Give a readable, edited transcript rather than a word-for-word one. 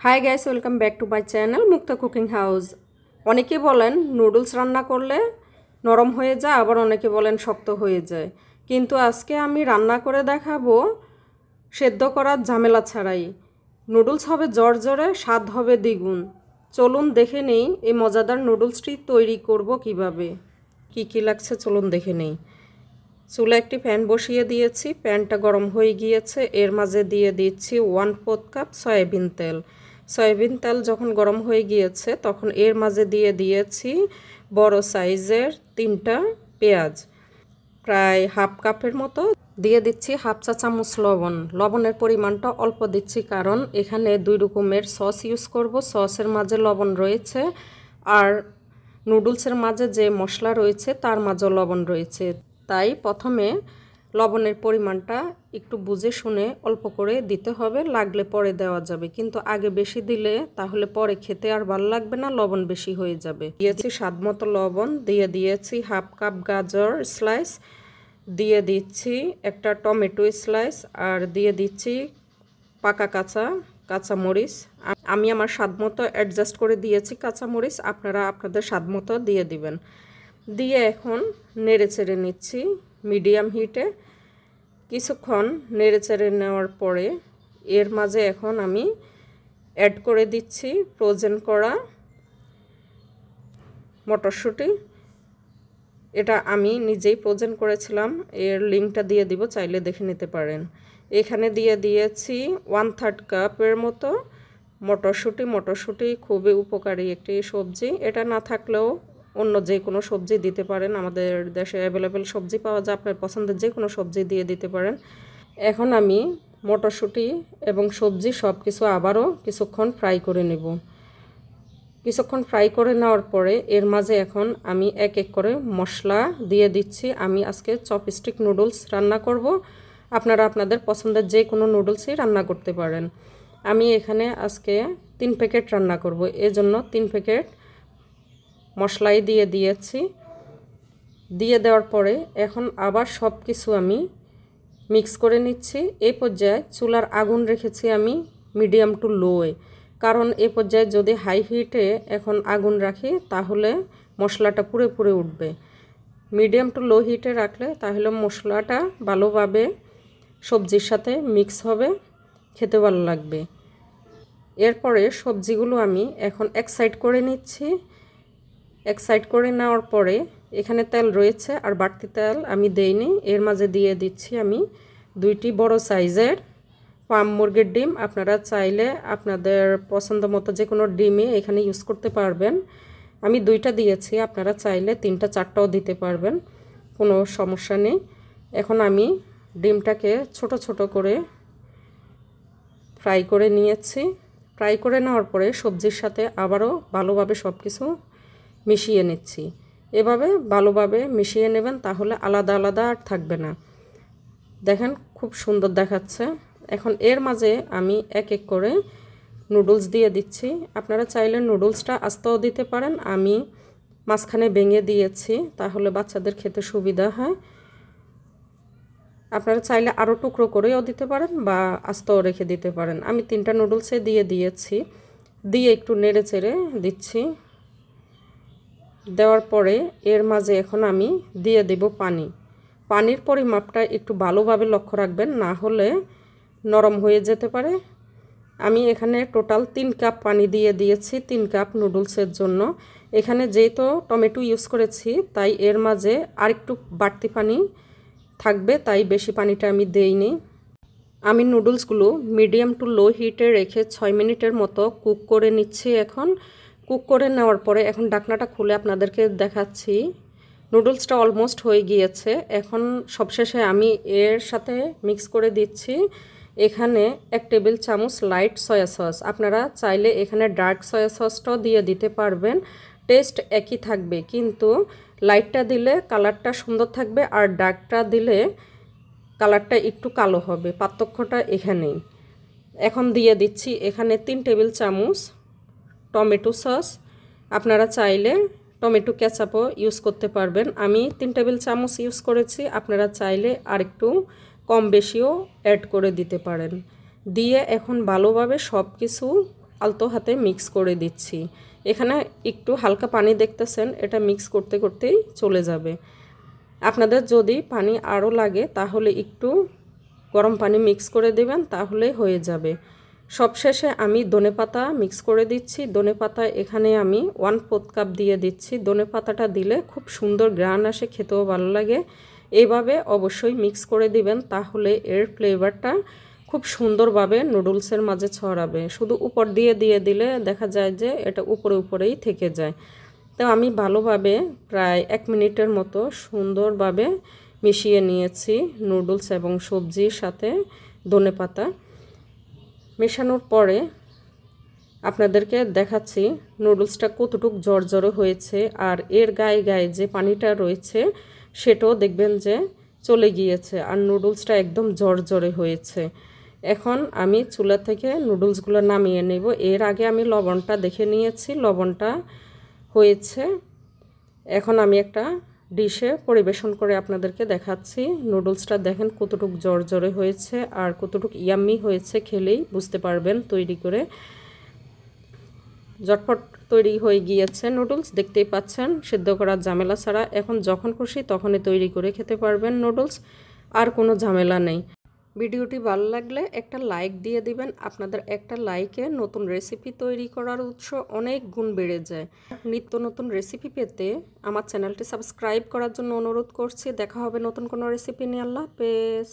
Hi guys, welcome back to my channel Mukta cooking house. অনেকে বলেন noodles রান্না করলে নরম হয়ে যায়, আবার অনেকে বলেন শক্ত হয়ে যায়। কিন্তু আজকে আমি রান্না করে দেখাবো সেদ্ধ করার ঝামেলা ছাড়াই। নুডলস হবে জর্জরে, স্বাদ হবে দ্বিগুণ। চলুন দেখে নেই এই মজাদার নুডলসটি তৈরি করব কিভাবে। কি লাগছে চলুন দেখে নেই। চুলা একটি প্যান বসিয়ে দিয়েছি, প্যানটা গরম হয়ে গিয়েছে। এর মাঝে দিয়ে দিচ্ছি 1/4 কাপ সয়াবিন তেল। সয়াবিন তেল যখন গরম হয়ে গিয়েছে তখন এর মাঝে দিয়ে দিয়েছি বড় সাইজের 3টা পেঁয়াজ, প্রায় হাফ কাপের মতো। দিয়ে দিচ্ছি হাফ চা চামচ লবণ। লবণের পরিমাণটা অল্প দিচ্ছি কারণ এখানে 2 রকমের সস ইউজ করব। সসের মাঝে লবণ রয়েছে আর নুডলসের মাঝে যে মশলা রয়েছে তার মাঝেও লবণ রয়েছে। তাই প্রথমে লবণের পরিমাণটা একটু বুঝে শুনে অল্প করে দিতে হবে, লাগলে পরে দেওয়া যাবে, কিন্তু আগে বেশি দিলে তাহলে পরে খেতে আর ভালো লাগবে না, লবণ বেশি হয়ে যাবে। দিয়েছি স্বাদ মতো লবণ, দিয়ে দিয়েছি হাফ কাপ গাজর স্লাইস, দিয়ে দিচ্ছি একটা টমেটো স্লাইস, আর দিয়ে দিচ্ছি পাকা কাঁচামরিচ। আমি আমার স্বাদ মতো অ্যাডজাস্ট করে দিয়েছি কাঁচামরিচ, আপনারা আপনাদের স্বাদ মতো দিয়ে দিবেন। দিয়ে এখন নেড়ে চেড়ে নিচ্ছি মিডিয়াম হিটে। কিছুক্ষণ নেড়ে চেড়ে নেওয়ার পরে এর মাঝে এখন আমি অ্যাড করে দিচ্ছি ফ্রোজেন করা মটরশুঁটি। এটা আমি নিজেই ফ্রোজেন করেছিলাম, এর লিঙ্কটা দিয়ে দিব, চাইলে দেখে নিতে পারেন। এখানে দিয়ে দিয়েছি 1/3 কাপের মতো মটরশুঁটি খুবই উপকারী একটি সবজি। এটা না থাকলেও অন্য যে কোনো সবজি দিতে পারেন, আমাদের দেশে অ্যাভেলেবেল সবজি পাওয়া যায়, আপনার পছন্দের যে কোনো সবজি দিয়ে দিতে পারেন। এখন আমি মটরশুঁটি এবং সবজি সব কিছু আবারও কিছুক্ষণ ফ্রাই করে নেব। কিছুক্ষণ ফ্রাই করে নেওয়ার পরে এর মাঝে এখন আমি এক এক করে মশলা দিয়ে দিচ্ছি। আমি আজকে চপস্টিক নুডলস রান্না করব, আপনারা আপনাদের পছন্দের যে কোনো নুডলসই রান্না করতে পারেন। আমি এখানে আজকে 3 প্যাকেট রান্না করব, এজন্য 3 প্যাকেট মশলাই দিয়ে দিয়েছি। দিয়ে দেওয়ার পরে এখন আবার সব কিছু আমি মিক্স করে নিচ্ছি। এই পর্যায়ে চুলার আগুন রেখেছি আমি মিডিয়াম টু লোয়ে, কারণ এই পর্যায়ে যদি হাই হিটে এখন আগুন রাখি তাহলে মশলাটা পুড়ে পুড়ে উঠবে। মিডিয়াম টু লো হিটে রাখলে তাহলে মশলাটা ভালোভাবে সবজির সাথে মিক্স হবে, খেতে ভালো লাগবে। এরপরে সবজিগুলো আমি এখন এক সাইড করে নিচ্ছি। এক সাইড করে নেওয়ার পরে এখানে তেল রয়েছে আর বাড়তি তেল আমি দেইনি। এর মাঝে দিয়ে দিচ্ছি আমি 2টি বড় সাইজের ফার্ম মুরগির ডিম। আপনারা চাইলে আপনাদের পছন্দ মতো যে কোনো ডিমই এখানে ইউজ করতে পারবেন। আমি 2টা দিয়েছি, আপনারা চাইলে 3টা 4টাও দিতে পারবেন, কোনো সমস্যা নেই। এখন আমি ডিমটাকে ছোট ছোট করে ফ্রাই করে নিয়েছি। ফ্রাই করে নেওয়ার পরে সবজির সাথে আবারও ভালোভাবে সব কিছু মিশিয়ে নিচ্ছি। এভাবে ভালোভাবে মিশিয়ে নেবেন, তাহলে আলাদা আলাদা আর থাকবে না। দেখেন খুব সুন্দর দেখাচ্ছে। এখন এর মাঝে আমি এক এক করে নুডলস দিয়ে দিচ্ছি। আপনারা চাইলে নুডলসটা আস্তেও দিতে পারেন, আমি মাঝখানে ভেঙে দিয়েছি, তাহলে বাচ্চাদের খেতে সুবিধা হয়। আপনারা চাইলে আরও টুকরো করেও দিতে পারেন বা আস্তেও রেখে দিতে পারেন। আমি 3টা নুডলসে দিয়ে দিয়েছি, দিয়ে একটু নেড়ে চেড়ে দিচ্ছি। দেওয়ার পরে এর মাঝে এখন আমি দিয়ে দেব পানি। পানির পরিমাপটা একটু ভালোভাবে লক্ষ্য রাখবেন, না হলে নরম হয়ে যেতে পারে। আমি এখানে টোটাল 3 কাপ পানি দিয়ে দিয়েছি 3 কাপ নুডলসের জন্য। এখানে যেহেতু টমেটো ইউজ করেছি তাই এর মাঝে আরেকটু বাড়তি পানি থাকবে, তাই বেশি পানিটা আমি দেইনি। আমি নুডলসগুলো মিডিয়াম টু লো হিটে রেখে 6 মিনিটের মতো কুক করে নিচ্ছি। এখন কুক করে নেওয়ার পরে এখন ঢাকনাটা খুলে আপনাদেরকে দেখাচ্ছি। নুডলসটা অলমোস্ট হয়ে গিয়েছে। এখন সবশেষে আমি এর সাথে মিক্স করে দিচ্ছি এখানে 1 টেবিল চামচ লাইট সয়া সস। আপনারা চাইলে এখানে ডার্ক সয়া সসটাও দিয়ে দিতে পারবেন, টেস্ট একই থাকবে, কিন্তু লাইটটা দিলে কালারটা সুন্দর থাকবে আর ডার্কটা দিলে কালারটা একটু কালো হবে, পার্থক্যটা এখানেই। এখন দিয়ে দিচ্ছি এখানে 3 টেবিল চামচ টমেটো সস। আপনারা চাইলে টমেটো কেচাপও ইউজ করতে পারবেন। আমি 3 টেবিল চামচ ইউজ করেছি, আপনারা চাইলে আরেকটু কম বেশিও অ্যাড করে দিতে পারেন। দিয়ে এখন ভালোভাবে সব কিছু আলতো হাতে মিক্স করে দিচ্ছি। এখানে একটু হালকা পানি দেখতেছেন, এটা মিক্স করতে করতেই চলে যাবে। আপনাদের যদি পানি আরও লাগে তাহলে একটু গরম পানি মিক্স করে দেবেন, তাহলে হয়ে যাবে। সবশেষে আমি ধনেপাতা মিক্স করে দিচ্ছি। ধনেপাতা এখানে আমি 1/4 কাপ দিয়ে দিচ্ছি। ধনেপাতাটা দিলে খুব সুন্দর ঘ্রাণ আসে, খেতেও ভালো লাগে। এইভাবে অবশ্যই মিক্স করে দিবেন, তাহলে এর ফ্লেভারটা খুব সুন্দরভাবে নুডলসের মাঝে ছড়াবে। শুধু উপর দিয়ে দিলে দেখা যায় যে এটা উপরেই থেকে যায়। তো আমি ভালোভাবে প্রায় 1 মিনিটের মতো সুন্দরভাবে মিশিয়ে নিয়েছি নুডলস এবং সবজির সাথে ধনেপাতা। মেশানোর পরে আপনাদেরকে দেখাচ্ছি নুডলসটা কতটুকু ঝরঝরে হয়েছে, আর এর গায়ে যে পানিটা রয়েছে সেটাও দেখবেন যে চলে গিয়েছে, আর নুডলসটা একদম ঝরঝরে হয়েছে। এখন আমি চুলা থেকে নুডলসগুলো নামিয়ে নেব। এর আগে আমি লবণটা দেখে নিয়েছি, লবণটা হয়েছে। এখন আমি একটা ডিশে পরিবেশন করে আপনাদেরকে দেখাচ্ছি। নুডলসটা দেখেন কতটুকু ঝরঝরে হয়েছে আর কতটুকু ইয়াম্মি হয়েছে, খেলেই বুঝতে পারবেন। তৈরি করে ঝটপট তৈরি হয়ে গিয়েছে নুডলস, দেখতেই পাচ্ছেন, সিদ্ধ করার ঝামেলা ছাড়া। এখন যখন খুশি তখনই তৈরি করে খেতে পারবেন নুডলস, আর কোনো ঝামেলা নেই। ভিডিওটি ভালো লাগলে একটা লাইক দিয়ে দিবেন। আপনাদের একটা লাইকে নতুন রেসিপি তৈরি করার উৎস অনেক গুণ বেড়ে যায়। নিত্য নতুন রেসিপি পেতে আমার চ্যানেলটি সাবস্ক্রাইব করার জন্য অনুরোধ করছি। দেখা হবে নতুন কোনো রেসিপি নিয়ে। আল্লাহ হাফেজ।